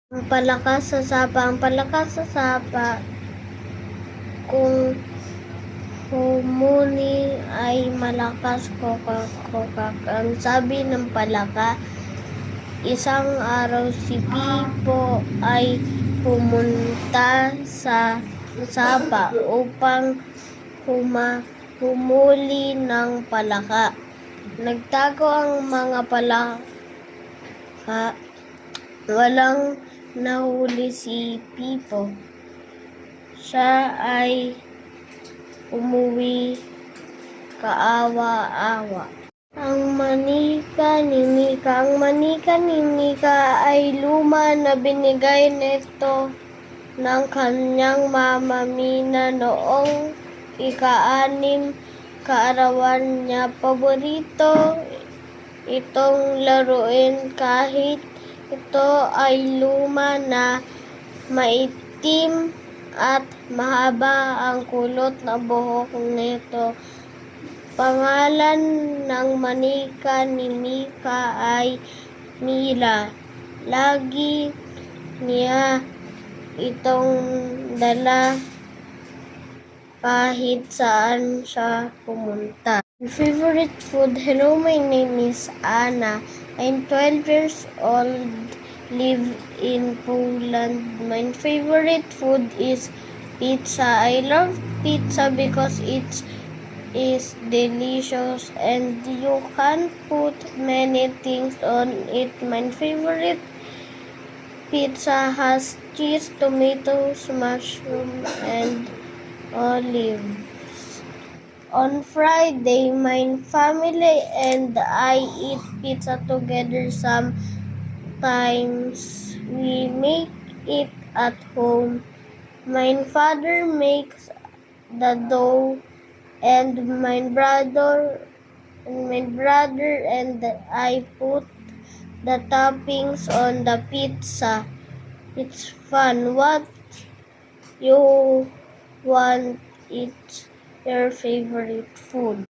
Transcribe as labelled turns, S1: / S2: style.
S1: Ang palakas sa sapa. Ang palakas sa sapa, kung humuni ay malakas kokak. Ang sabi ng palaka, isang araw si Pipo ay pumunta sa sapa upang humuli ng palaka. Nagtago ang mga palaka. Walang nahuli si Pipo. Siya ay umuwi kaawa-awa. Ang manika ni Mika ay luma na binigay nito ng kanyang mama Mina noong ika-6 kaarawan niya. Paborito itong laruin kahit ito ay luma na maitim at mahaba ang kulot na buhok nito. Pangalan ng manika ni Mika ay Mila. Lagi niya itong dala kahit saan siya pumunta. My favorite food. Hello, my name is Anna. I'm 12 years old, live in Poland. My favorite food is pizza. I love pizza because it is delicious and you can put many things on it. My favorite pizza has cheese, tomatoes, mushroom, and olives. On Friday, my family and I eat pizza together. Sometimes we make it at home. My father makes the dough and my brother and I put the toppings on the pizza. It's fun. What you want? It's your favorite food?